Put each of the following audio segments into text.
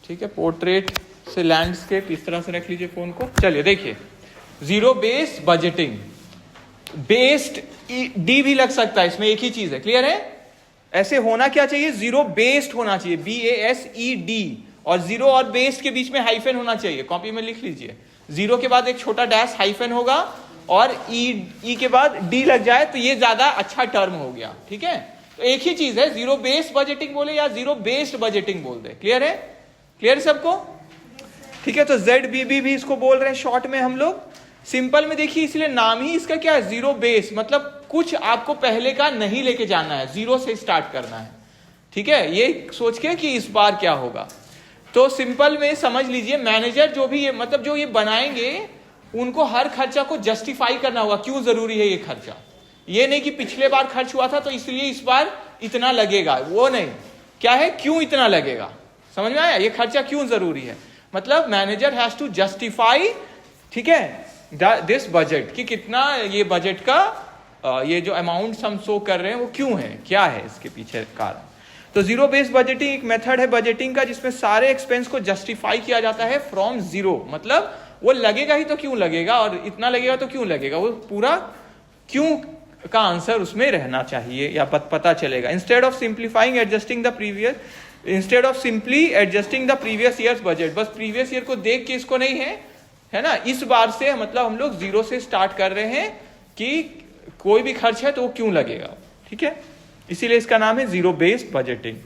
ठीक है, पोर्ट्रेट से लैंडस्केप इस तरह से रख लीजिए फोन को। चलिए देखिए, zero based budgeting, based D भी लग सकता है इसमें, एक ही चीज है, क्लियर है। ऐसे होना क्या चाहिए, जीरो बेस्ड होना चाहिए, BASED, और जीरो और बेस्ड के बीच में हाइफन होना चाहिए, कॉपी में लिख लीजिए। जीरो के बाद एक छोटा डैश हाइफन होगा और ई के बाद डी लग जाए तो ये ज्यादा अच्छा टर्म हो गया, ठीक है। तो एक ही चीज है, जीरो बेस्ड बजटिंग बोले या जीरो बेस्ड बजटिंग बोल दे, क्लियर है, क्लियर सबको, ठीक है। तो ZBB भी इसको बोल रहे हैं शॉर्ट में हम लोग। सिंपल में देखिए, इसलिए नाम ही इसका क्या है, जीरो बेस, मतलब कुछ आपको पहले का नहीं लेके जाना है, जीरो से स्टार्ट करना है, ठीक है। ये सोच के कि इस बार क्या होगा, तो सिंपल में समझ लीजिए, मैनेजर जो भी ये मतलब जो ये बनाएंगे उनको हर खर्चा को जस्टिफाई करना होगा, क्यों जरूरी है ये खर्चा। ये नहीं कि पिछले बार खर्च हुआ था तो इसलिए इस बार इतना लगेगा, वो नहीं, क्या है, क्यों इतना लगेगा, समझ में आया, ये खर्चा क्यों जरूरी है। मतलब मैनेजर हैज टू जस्टिफाई, ठीक है, दिस बजट, कि कितना ये बजट का ये जो अमाउंट हम शो कर रहे हैं वो क्यों है, क्या है इसके पीछे कारण। तो जीरो बेस्ड बजटिंग एक मेथड है बजटिंग का जिसमें सारे एक्सपेंस को जस्टिफाई किया जाता है फ्रॉम जीरो, मतलब वो लगेगा ही तो क्यों लगेगा, और इतना लगेगा तो क्यों लगेगा, वो पूरा क्यों का आंसर उसमें रहना चाहिए या पता चलेगा। Instead of simplifying adjusting the previous, instead of simply adjusting the previous years budget, बस प्रीवियस ईयर को देख के इसको नहीं है ना, इस बार से मतलब हम लोग जीरो से स्टार्ट कर रहे हैं कि कोई भी खर्च है तो वो क्यों लगेगा, ठीक है, इसीलिए इसका नाम है जीरो बेस्ड बजटिंग।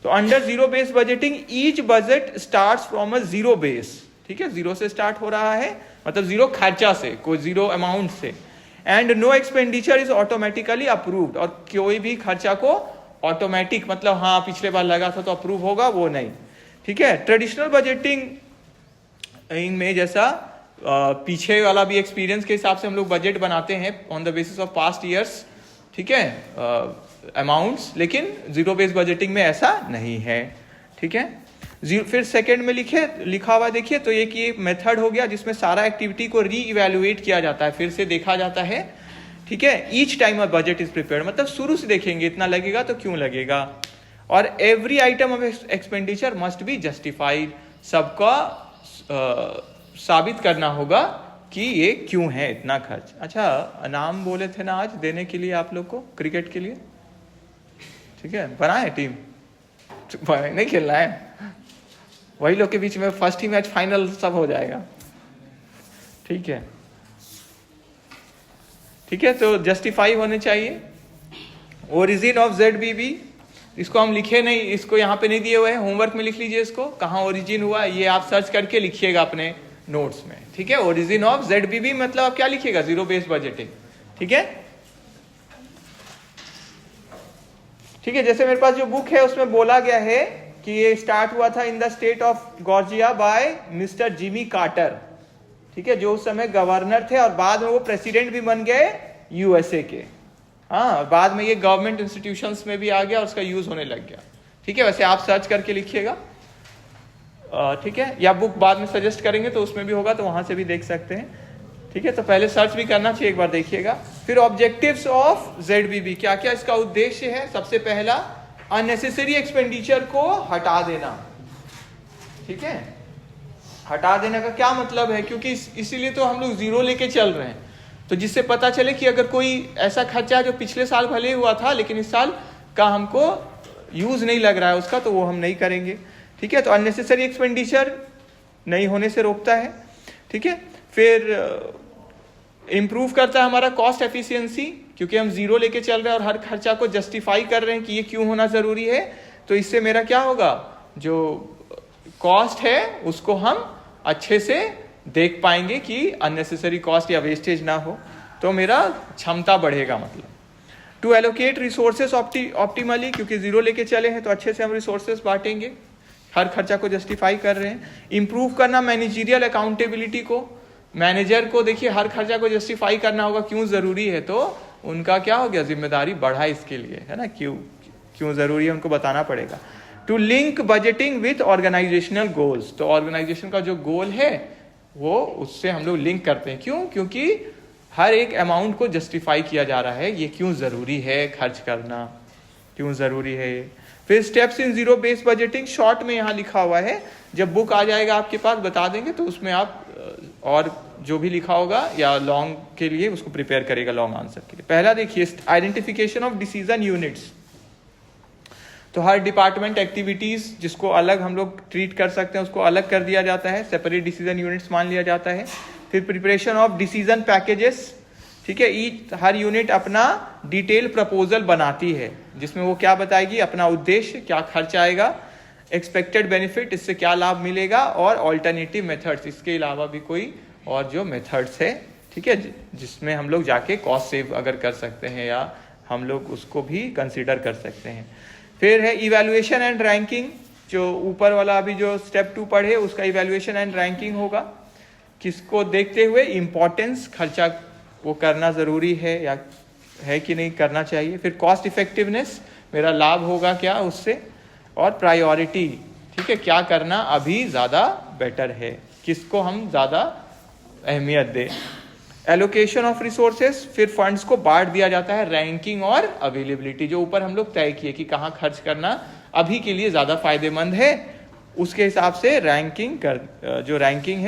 तो under zero based budgeting each budget starts from a zero base, ठीक है, जीरो से स्टार्ट हो रहा है, मतलब जीरो खर्चा से, कोई जीरो अमाउंट से, and no expenditure is automatically approved, और कोई भी खर्चा को ऑटोमेटिक मतलब हाँ पिछले बार लगा था तो अप्रूव होगा, वो नहीं, ठीक है। ट्रेडिशनल बजटिंग में जैसा पीछे वाला भी एक्सपीरियंस के हिसाब से हम लोग बजट बनाते हैं on the basis of past years, ठीक है, अमाउंट्स, लेकिन जीरो बेस्ड बजटिंग में ऐसा नहीं है, ठीक है। फिर सेकंड में लिखा हुआ देखिए, तो ये कि मेथड हो गया जिसमें सारा एक्टिविटी को री इवेल्युएट किया जाता है, फिर से देखा जाता है, ठीक है। Each time a budget is prepared, मतलब शुरू से देखेंगे इतना लगेगा तो क्यों लगेगा, और every item of expenditure must be justified, सबका साबित करना होगा कि ये क्यों है इतना खर्च। अच्छा, नाम बोले थे ना आज देने के लिए आप लोग को क्रिकेट के लिए, ठीक है, बनाए टीम, नहीं खेलना है, वही लोग के बीच में फर्स्ट ही मैच फाइनल सब हो जाएगा, ठीक है, ठीक है। तो जस्टिफाई होने चाहिए। ओरिजिन ऑफ ZBB, इसको हम लिखे नहीं, इसको यहाँ पे नहीं दिए हुए हैं, होमवर्क में लिख लीजिए इसको, कहाँ ओरिजिन हुआ ये आप सर्च करके लिखिएगा अपने नोट्स में, ठीक है। ओरिजिन ऑफ ZBB मतलब आप क्या लिखिएगा, जीरो बेस्ड बजटिंग, ठीक है, ठीक है। जैसे मेरे पास जो बुक है उसमें बोला गया है कि ये स्टार्ट हुआ था in the state of Georgia by mister Jimmy Carter, ठीक है, जो उस समय गवर्नर थे और बाद में वो प्रेसिडेंट भी बन गए USA के, हाँ, बाद में ये गवर्नमेंट इंस्टीट्यूशंस में भी आ गया और उसका यूज होने लग गया, ठीक है। वैसे आप सर्च करके लिखिएगा, ठीक है, या बुक बाद में सजेस्ट करेंगे तो उसमें भी होगा, तो वहां से भी देख सकते हैं, ठीक है। तो पहले सर्च भी करना चाहिए, एक बार देखिएगा। फिर ऑब्जेक्टिव्स ऑफ ZBB, क्या क्या इसका उद्देश्य है। सबसे पहला, अननेसेसरी एक्सपेंडिचर को हटा देना, ठीक है, हटा देने का क्या मतलब है, क्योंकि इसीलिए तो हम लोग जीरो लेके चल रहे हैं, तो जिससे पता चले कि अगर कोई ऐसा खर्चा है जो पिछले साल भले हुआ था लेकिन इस साल का हमको यूज नहीं लग रहा है उसका, तो वो हम नहीं करेंगे, ठीक है। तो अननेसेसरी एक्सपेंडिचर नहीं होने से रोकता है, ठीक है। फिर इंप्रूव करता है हमारा कॉस्ट एफिशिएंसी, क्योंकि हम जीरो लेके चल रहे हैं और हर खर्चा को जस्टिफाई कर रहे हैं कि ये क्यों होना जरूरी है, तो इससे मेरा क्या होगा, जो कॉस्ट है उसको हम अच्छे से देख पाएंगे कि अननेसेसरी कॉस्ट या वेस्टेज ना हो, तो मेरा क्षमता बढ़ेगा। मतलब टू एलोकेट रिसोर्सेस ऑप्टिमली, क्योंकि जीरो लेके चले हैं तो अच्छे से हम रिसोर्सेस बांटेंगे, हर खर्चा को जस्टिफाई कर रहे हैं। इंप्रूव करना मैनेजरियल अकाउंटेबिलिटी को, मैनेजर को देखिए हर खर्चा को जस्टिफाई करना होगा क्यों जरूरी है, तो उनका क्या हो गया, जिम्मेदारी बढ़ा इसके लिए, है ना, क्यों जरूरी है उनको बताना पड़ेगा। To link budgeting with organisational goals, तो ऑर्गेनाइजेशन का जो गोल है वो उससे हम लोग लिंक करते हैं, क्यों, क्योंकि हर एक अमाउंट को जस्टिफाई किया जा रहा है, ये क्यों जरूरी है खर्च करना, क्यों जरूरी है। फिर steps in zero based budgeting short में यहाँ लिखा हुआ है, जब बुक आ जाएगा आपके पास बता देंगे तो उसमें आप और जो भी लिखा होगा या लॉन्ग के लिए उसको प्रिपेयर करेगा लॉन्ग आंसर के लिए। पहला देखिए, आइडेंटिफिकेशन ऑफ डिसीजन यूनिट्स। तो हर डिपार्टमेंट एक्टिविटीज जिसको अलग हम लोग ट्रीट कर सकते हैं उसको अलग कर दिया जाता है, सेपरेट डिसीजन यूनिट्स मान लिया जाता है। फिर प्रिपरेशन ऑफ डिसीजन पैकेजेस, ठीक है, हर यूनिट अपना डिटेल प्रपोजल बनाती है जिसमें वो क्या बताएगी, अपना उद्देश्य, क्या खर्च आएगा, एक्सपेक्टेड बेनिफिट, इससे क्या लाभ मिलेगा, और ऑल्टरनेटिव मेथड्स, इसके अलावा भी कोई और जो मेथड्स है, ठीक है, जिसमें हम लोग जाके कॉस्ट सेव अगर कर सकते हैं या हम लोग उसको भी कंसीडर कर सकते हैं। फिर है इवैल्यूएशन एंड रैंकिंग, जो ऊपर वाला अभी जो स्टेप 2 पढ़े उसका इवैल्यूएशन एंड रैंकिंग होगा, किसको देखते हुए इम्पोर्टेंस, खर्चा वो करना जरूरी है या है कि नहीं करना चाहिए। फिर कॉस्ट इफेक्टिवनेस, मेरा लाभ होगा क्या उससे, और प्रायोरिटी, ठीक है, क्या करना अभी ज़्यादा बेटर है, किसको हम ज़्यादा अहमियत दें। एलोकेशन ऑफ रिसोर्सेस, फिर फंड्स को बांट दिया जाता है, रैंकिंग और अवेलेबिलिटी, जो ऊपर हम लोग तय किए कि कहाँ खर्च करना अभी के लिए ज़्यादा फायदेमंद है, उसके हिसाब से रैंकिंग जो रैंकिंग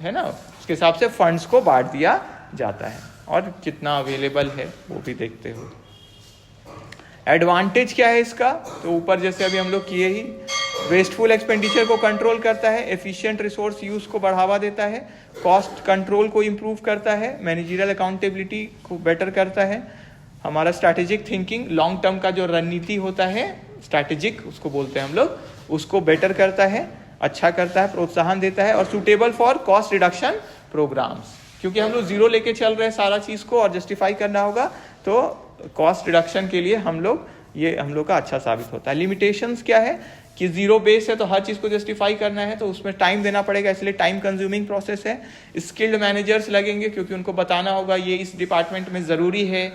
है ना, उसके हिसाब से फंड्स को बांट दिया जाता है, और कितना अवेलेबल है वो भी देखते हो। एडवांटेज क्या है इसका, तो ऊपर जैसे अभी हम लोग किए ही, वेस्टफुल एक्सपेंडिचर को कंट्रोल करता है, एफिशिएंट रिसोर्स यूज को बढ़ावा देता है, कॉस्ट कंट्रोल को इम्प्रूव करता है, मैनेजरियल अकाउंटेबिलिटी को बेटर करता है, हमारा स्ट्रैटेजिक थिंकिंग, लॉन्ग टर्म का जो रणनीति होता है स्ट्रैटेजिक उसको बोलते हैं हम लोग, उसको बेटर करता है, अच्छा करता है, प्रोत्साहन देता है, और suitable for cost reduction programmes, क्योंकि हम लोग जीरो लेके चल रहे हैं सारा चीज को और जस्टिफाई करना होगा, तो कॉस्ट रिडक्शन के लिए हम लोग का अच्छा साबित होता है। लिमिटेशंस क्या है कि जीरो बेस है तो हर चीज को जस्टिफाई करना है तो उसमें टाइम देना पड़ेगा, इसलिए टाइम कंज्यूमिंग प्रोसेस है। स्किल्ड मैनेजर्स लगेंगे क्योंकि उनको बताना होगा ये इस डिपार्टमेंट में जरूरी है,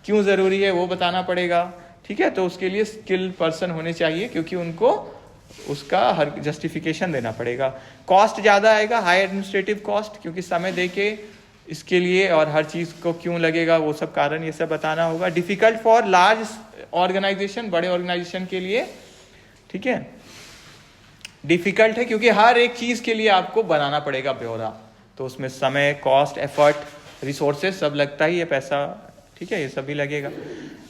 क्यों जरूरी है वो बताना पड़ेगा, ठीक है, तो उसके लिए स्किल्ड पर्सन होने चाहिए क्योंकि उनको उसका हर जस्टिफिकेशन देना पड़ेगा। कॉस्ट ज़्यादा आएगा, हाई एडमिनिस्ट्रेटिव कॉस्ट, क्योंकि समय देके इसके लिए और हर चीज़ को क्यों लगेगा वो सब कारण ये सब बताना होगा। डिफिकल्ट फॉर लार्ज ऑर्गेनाइजेशन, बड़े ऑर्गेनाइजेशन के लिए, ठीक है, डिफिकल्ट है क्योंकि हर एक चीज़ के लिए आपको बनाना पड़ेगा ब्यौरा, तो उसमें समय, कॉस्ट, एफर्ट, रिसोर्सेज सब लगता ही है, पैसा, ठीक है, ये सभी लगेगा।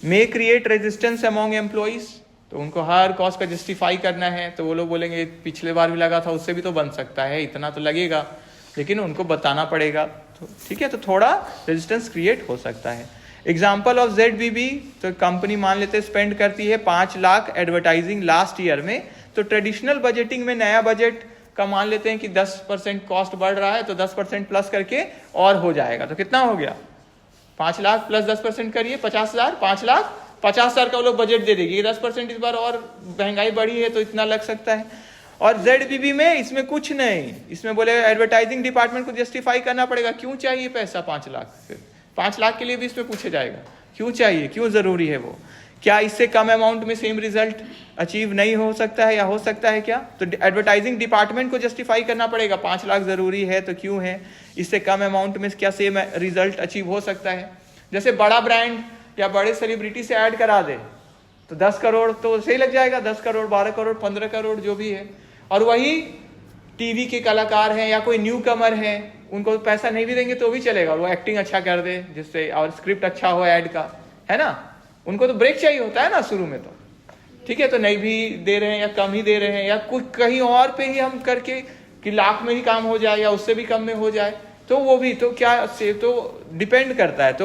May create resistance among employees, तो उनको हर कॉस्ट का जस्टिफाई करना है, तो वो लोग बोलेंगे पिछले बार भी लगा था उससे भी तो बन सकता है, इतना तो लगेगा, लेकिन उनको बताना पड़ेगा, तो ठीक है, तो थोड़ा रेजिस्टेंस क्रिएट हो सकता है। एग्जाम्पल ऑफ ZBB, तो कंपनी मान लेते स्पेंड करती है 5 लाख एडवर्टाइजिंग लास्ट ईयर में, तो ट्रेडिशनल बजटिंग में नया बजट का मान लेते हैं कि 10% कॉस्ट बढ़ रहा है तो 10% प्लस करके और हो जाएगा, तो कितना हो गया, 5 लाख प्लस 10% करिए 50,000, 5 लाख 50,000 का वो लोग बजट दे देगी, 10% इस बार और महंगाई बढ़ी है तो इतना लग सकता है। और ZBB में इसमें कुछ नहीं, इसमें बोले एडवर्टाइजिंग डिपार्टमेंट को जस्टिफाई करना पड़ेगा, क्यों चाहिए पैसा 5 लाख, फिर 5 लाख के लिए भी इसमें पूछा जाएगा क्यों चाहिए, क्यों जरूरी है वो, क्या इससे कम अमाउंट में सेम रिजल्ट अचीव नहीं हो सकता है या हो सकता है क्या, तो एडवर्टाइजिंग डिपार्टमेंट को जस्टिफाई करना पड़ेगा 5 लाख जरूरी है तो क्यों है, इससे कम अमाउंट में क्या सेम रिजल्ट अचीव हो सकता है। जैसे बड़ा ब्रांड या बड़े सेलिब्रिटी से ऐड करा दे तो 10 करोड़ तो सही लग जाएगा, 10 करोड़ 12 करोड़ 15 करोड़ जो भी है, और वही टीवी के कलाकार हैं या कोई न्यू कमर है उनको पैसा नहीं भी देंगे तो भी चलेगा, वो एक्टिंग अच्छा कर दे जिससे, और स्क्रिप्ट अच्छा हो ऐड का, है ना, उनको तो ब्रेक चाहिए होता है ना शुरू में, तो ठीक है, तो नहीं भी दे रहे हैं या कम ही दे रहे हैं या कुछ कहीं और पे ही हम करके कि लाख में ही काम हो जाए या उससे भी कम में हो जाए, तो वो भी तो क्या से तो डिपेंड करता है। तो